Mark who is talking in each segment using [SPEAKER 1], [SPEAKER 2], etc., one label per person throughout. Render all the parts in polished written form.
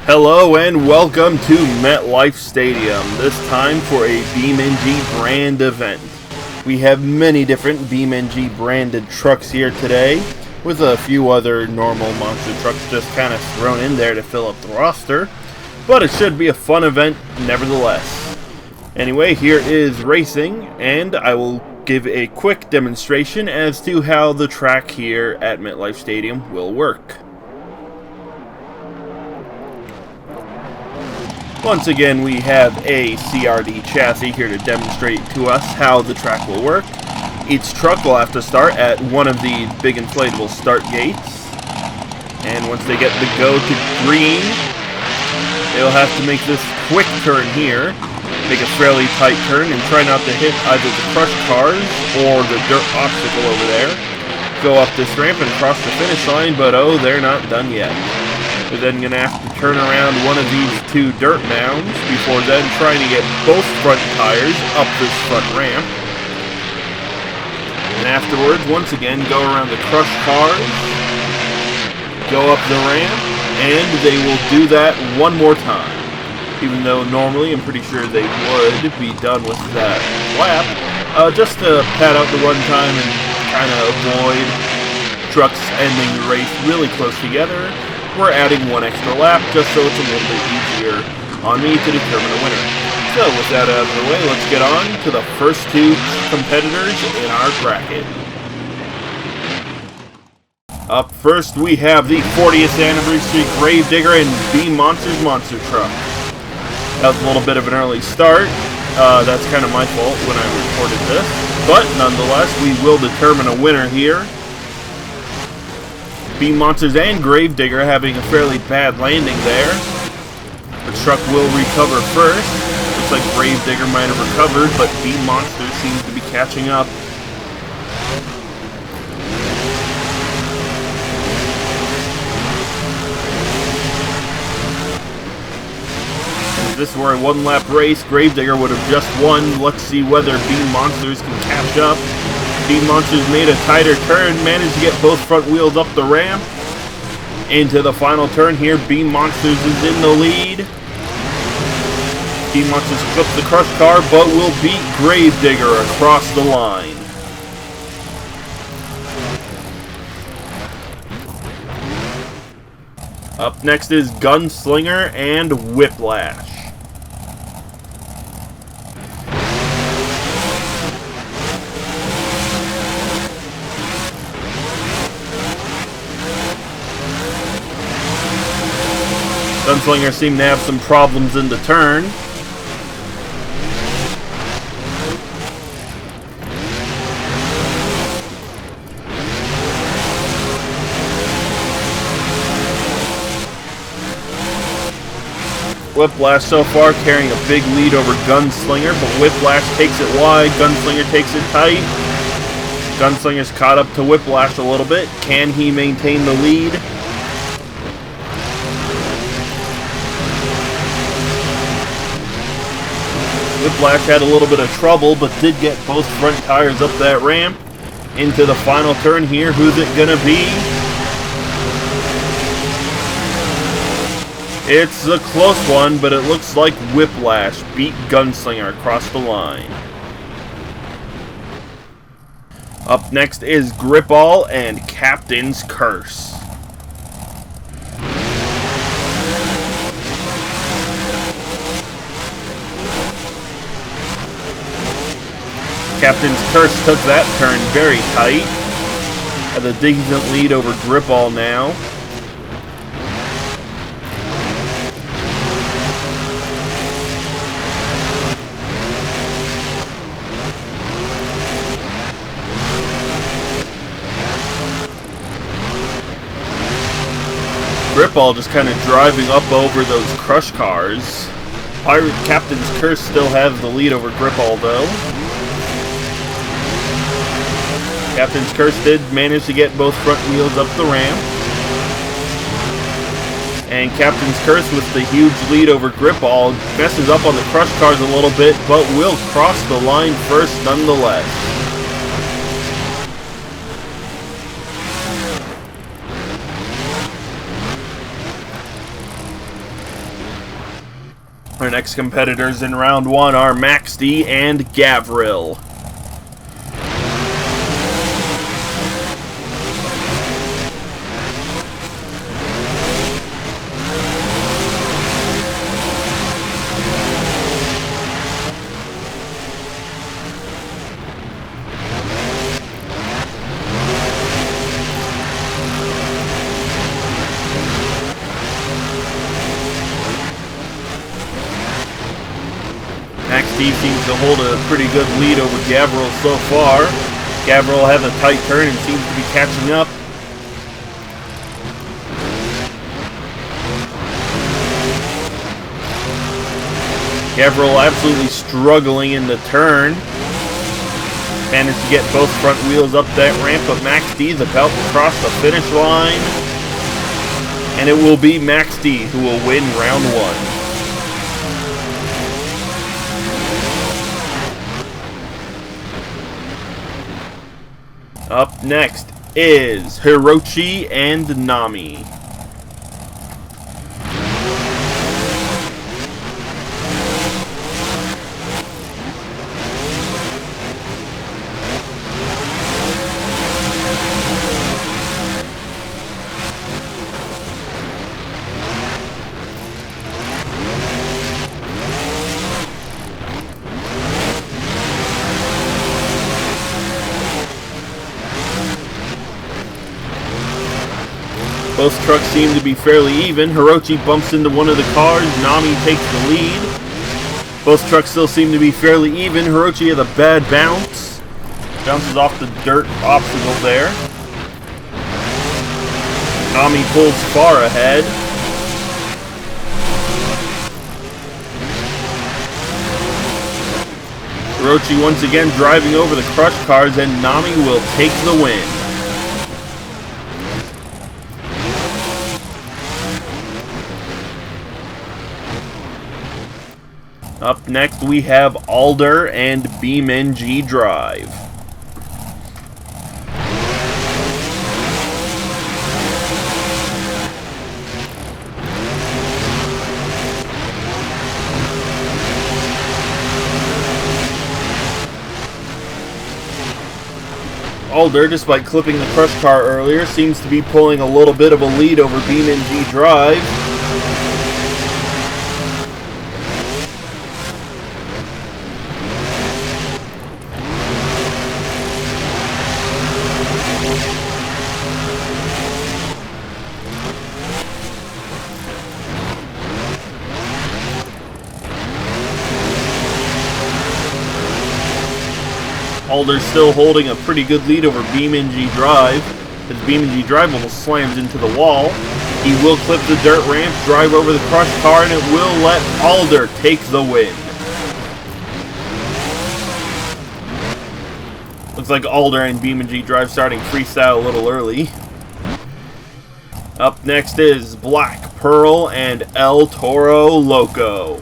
[SPEAKER 1] Hello and welcome to Metlife Stadium, this time for a BeamNG brand event. We have many different BeamNG branded trucks here today, with a few other normal monster trucks just kind of thrown in there to fill up the roster, but it should be a fun event nevertheless. Anyway, here is racing, and I will give a quick demonstration as to how the track here at Metlife Stadium will work. Once again, we have a CRD chassis here to demonstrate to us how the track will work. Each truck will have to start at one of the big inflatable start gates. And once they get the go to green, they'll have to make this quick turn here. Make a fairly tight turn and try not to hit either the crushed cars or the dirt obstacle over there. Go up this ramp and cross the finish line, but oh, they're not done yet. They're then going to have to turn around one of these two dirt mounds before then trying to get both front tires up this front ramp. And afterwards, once again, go around the crushed cars, go up the ramp, and they will do that one more time. Even though normally I'm pretty sure they would be done with that lap, just to pad out the run time and kind of avoid trucks ending the race really close together. We're adding one extra lap just so it's a little bit easier on me to determine a winner. So with that out of the way, let's get on to the first two competitors in our bracket. Up first we have the 40th anniversary Gravedigger and BeamNG's monster truck. That was a little bit of an early start. That's kind of my fault when I recorded this. But nonetheless, we will determine a winner here. BeamNG and Gravedigger having a fairly bad landing there. The truck will recover first. Looks like Gravedigger might have recovered, but BeamNG seems to be catching up. If this were a one-lap race, Gravedigger would have just won. Let's see whether BeamNG can catch up. BeamNG made a tighter turn, managed to get both front wheels up the ramp. Into the final turn here, BeamNG is in the lead. BeamNG flips the crushed car, but will beat Gravedigger across the line. Up next is Gunslinger and Whiplash. Gunslinger seemed to have some problems in the turn. Whiplash so far carrying a big lead over Gunslinger, but Whiplash takes it wide, Gunslinger takes it tight. Gunslinger's caught up to Whiplash a little bit. Can he maintain the lead? Whiplash had a little bit of trouble, but did get both front tires up that ramp. Into the final turn here, who's it gonna be? It's a close one, but it looks like Whiplash beat Gunslinger across the line. Up next is Gripall and Captain's Curse. Captain's Curse took that turn very tight. Has a decent lead over Gripall now. Gripall just kind of driving up over those crush cars. Pirate Captain's Curse still has the lead over Gripall though. Captain's Curse did manage to get both front wheels up the ramp. And Captain's Curse with the huge lead over Gripall messes up on the crush cars a little bit, but will cross the line first nonetheless. Our next competitors in round 1 are Max D and Gavril. Max D seems to hold a pretty good lead over Gavril so far. Gavril has a tight turn and seems to be catching up. Gavril absolutely struggling in the turn. Managed to get both front wheels up that ramp, but Max D is about to cross the finish line. And it will be Max D who will win round 1. Up next is Hirochi and Nami. Both trucks seem to be fairly even. Hirochi bumps into one of the cars. Nami takes the lead. Both trucks still seem to be fairly even. Hirochi has a bad bounce. Bounces off the dirt obstacle there. Nami pulls far ahead. Hirochi once again driving over the crushed cars, and Nami will take the win. Up next we have Alder and BeamNG Drive. Alder, despite clipping the crush car earlier, seems to be pulling a little bit of a lead over BeamNG Drive. Alder's still holding a pretty good lead over BeamNG Drive, as BeamNG Drive almost slams into the wall. He will clip the dirt ramp, drive over the crushed car, and it will let Alder take the win. Looks like Alder and BeamNG Drive starting freestyle a little early. Up next is Black Pearl and El Toro Loco.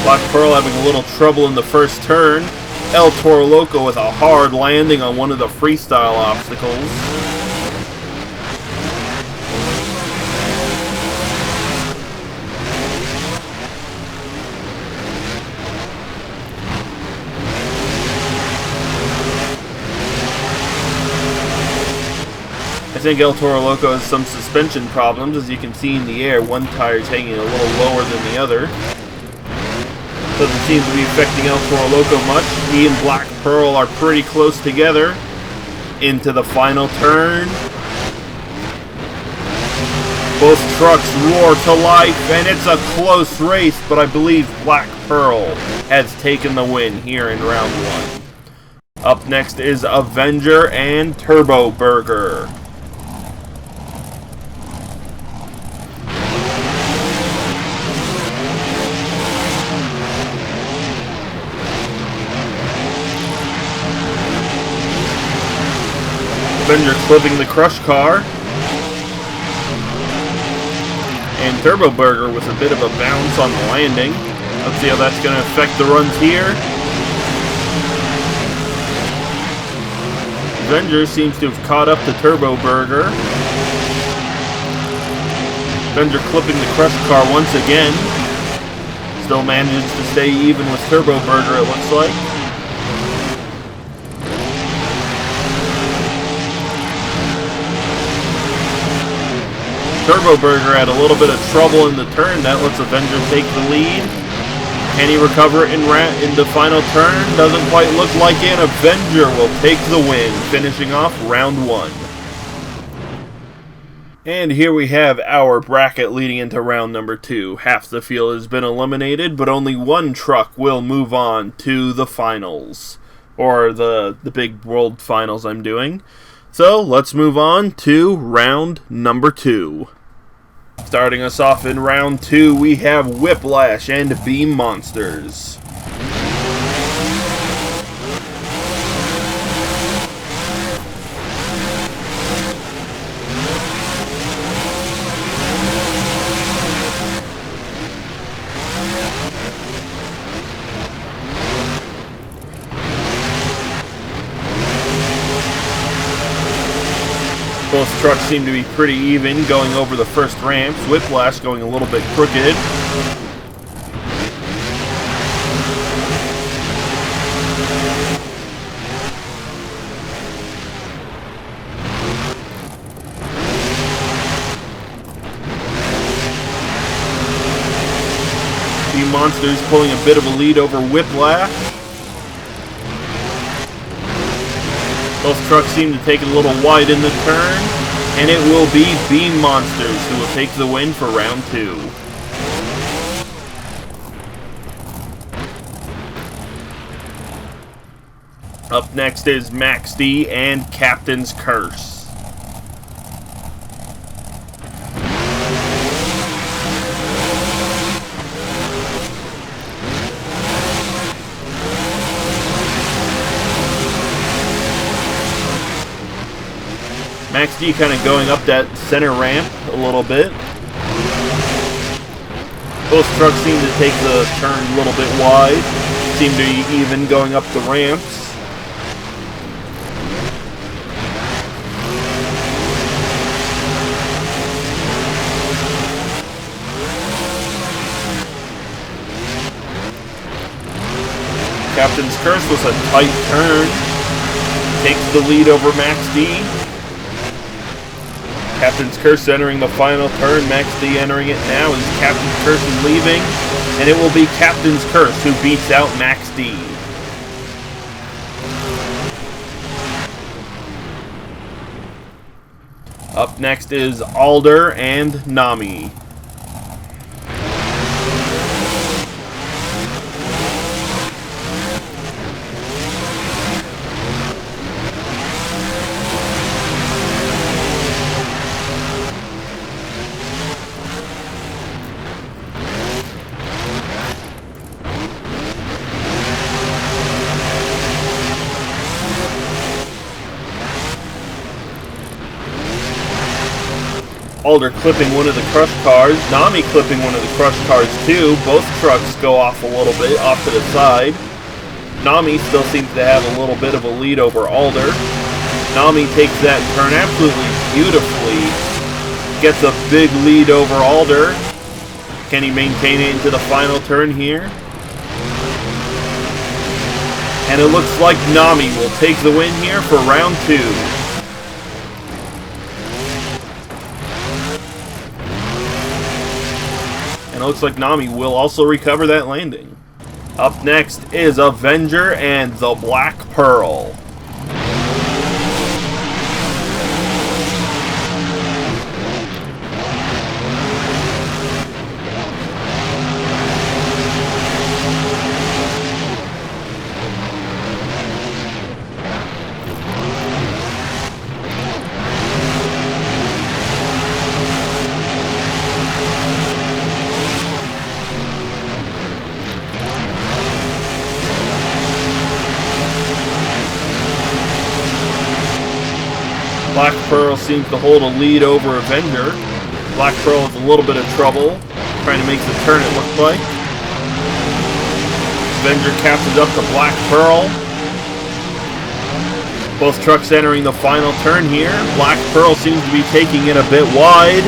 [SPEAKER 1] Black Pearl having a little trouble in the first turn. El Toro Loco with a hard landing on one of the freestyle obstacles. I think El Toro Loco has some suspension problems. As you can see in the air, one tire is hanging a little lower than the other. Doesn't seem to be affecting El Toro Loco much. He and Black Pearl are pretty close together. Into the final turn. Both trucks roar to life, and it's a close race, but I believe Black Pearl has taken the win here in round 1. Up next is Avenger and Turbo Burger. Avenger clipping the crush car. And Turbo Burger with a bit of a bounce on the landing. Let's see how that's going to affect the runs here. Avenger seems to have caught up to Turbo Burger. Avenger clipping the Crush car once again. Still manages to stay even with Turbo Burger, it looks like. Turbo Burger had a little bit of trouble in the turn. That lets Avenger take the lead. Can he recover in the final turn? Doesn't quite look like it. Avenger will take the win, finishing off round 1. And here we have our bracket leading into round number 2. Half the field has been eliminated, but only one truck will move on to the finals. Or the big world finals I'm doing. So, let's move on to round number 2. Starting us off in round 2, we have Whiplash and Beam Monsters. Both trucks seem to be pretty even going over the first ramps. Whiplash going a little bit crooked. Beam Monsters pulling a bit of a lead over Whiplash. Both trucks seem to take it a little wide in the turn, and it will be Beam Monsters who will take the win for round 2. Up next is Max D and Captain's Curse. Max D kind of going up that center ramp a little bit. Both trucks seem to take the turn a little bit wide. Seem to be even going up the ramps. Captain's Curse was a tight turn. Takes the lead over Max D. Captain's Curse entering the final turn. Max D entering it now as Captain's Curse is leaving. And it will be Captain's Curse who beats out Max D. Up next is Alder and Nami. Alder clipping one of the Crush cars. Nami clipping one of the Crush cars too. Both trucks go off a little bit, off to the side. Nami still seems to have a little bit of a lead over Alder. Nami takes that turn absolutely beautifully. Gets a big lead over Alder. Can he maintain it into the final turn here? And it looks like Nami will take the win here for round 2. It looks like Nami will also recover that landing. Up next is Avenger and the Black Pearl. Black Pearl seems to hold a lead over Avenger. Black Pearl has a little bit of trouble trying to make the turn, it looks like. Avenger catches up to Black Pearl. Both trucks entering the final turn here. Black Pearl seems to be taking it a bit wide.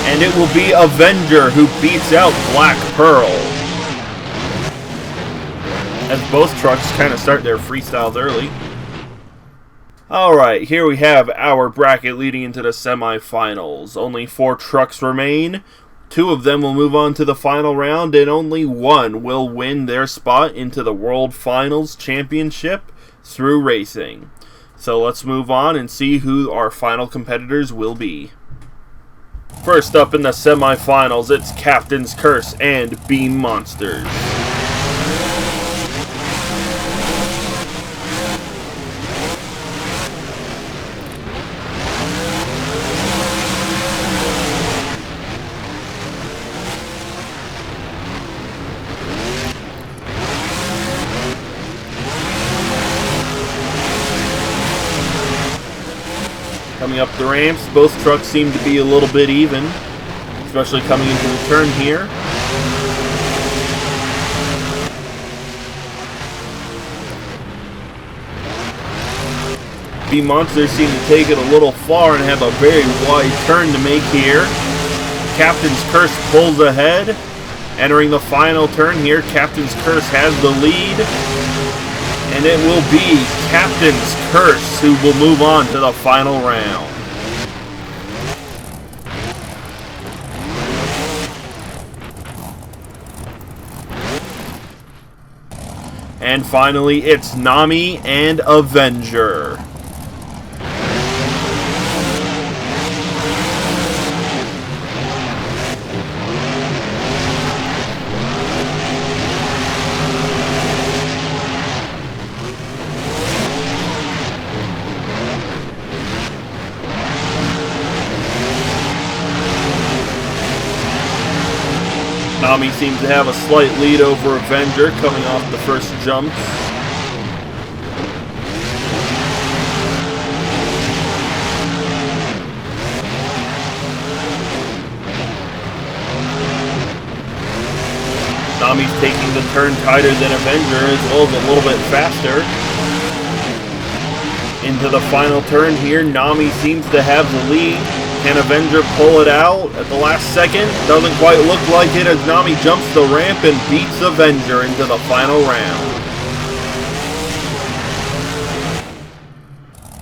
[SPEAKER 1] And it will be Avenger who beats out Black Pearl. As both trucks kind of start their freestyles early. Alright, here we have our bracket leading into the semifinals. Only 4 trucks remain. 2 of them will move on to the final round, and only 1 will win their spot into the World Finals Championship through racing. So let's move on and see who our final competitors will be. First up in the semifinals, it's Captain's Curse and Beam Monsters. Coming up the ramps, both trucks seem to be a little bit even, especially coming into the turn here. Beam Monsters seem to take it a little far and have a very wide turn to make here. Captain's Curse pulls ahead. Entering the final turn here, Captain's Curse has the lead. And it will be Captain's Curse who will move on to the final round. And finally, it's Nami and Avenger. Nami seems to have a slight lead over Avenger coming off the first jump. Nami's taking the turn tighter than Avenger, as well as a little bit faster. Into the final turn here, Nami seems to have the lead. Can Avenger pull it out at the last second? Doesn't quite look like it as Nami jumps the ramp and beats Avenger into the final round.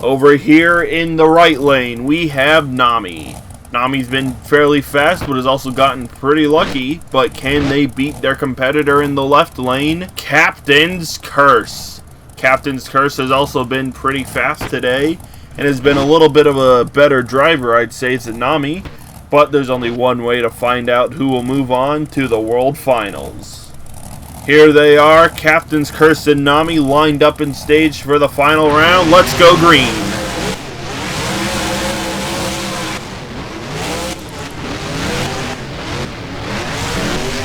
[SPEAKER 1] Over here in the right lane, we have Nami. Nami's been fairly fast, but has also gotten pretty lucky. But can they beat their competitor in the left lane? Captain's Curse. Captain's Curse has also been pretty fast today, and has been a little bit of a better driver, I'd say, than Nami. But there's only one way to find out who will move on to the World Finals. Here they are, Captain's Curse and Nami lined up in stage for the final round. Let's go green!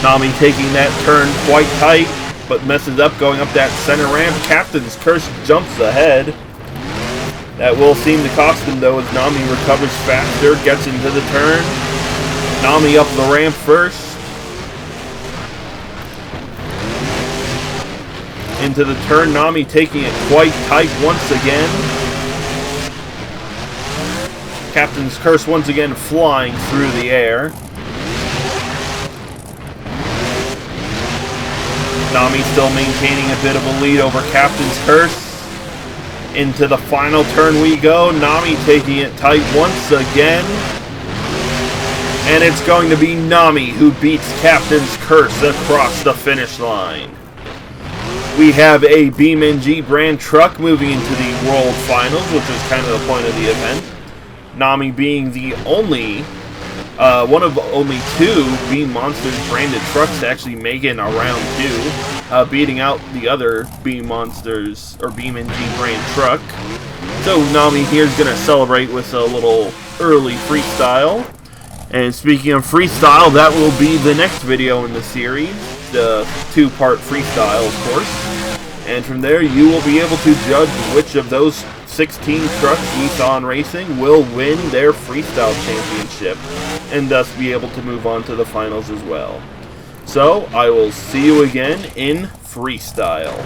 [SPEAKER 1] Nami taking that turn quite tight, but messes up going up that center ramp. Captain's Curse jumps ahead. That will seem to cost him, though, as Nami recovers faster, gets into the turn. Nami up the ramp first. Into the turn, Nami taking it quite tight once again. Captain's Curse once again flying through the air. Nami still maintaining a bit of a lead over Captain's Curse. Into the final turn we go. Nami taking it tight once again. And it's going to be Nami who beats Captain's Curse across the finish line. We have a BeamNG brand truck moving into the World Finals, which is kind of the point of the event. Nami being the only, one of only 2 Beam Monsters branded trucks to actually make it in a round 2, beating out the other Beam Monsters or BeamNG brand truck. So Nami here is going to celebrate with a little early freestyle. And speaking of freestyle, that will be the next video in the series, the 2-part freestyle, of course. And from there, you will be able to judge which of those 16 trucks we saw in racing will win their freestyle championship, and thus be able to move on to the finals as well. So, I will see you again in freestyle.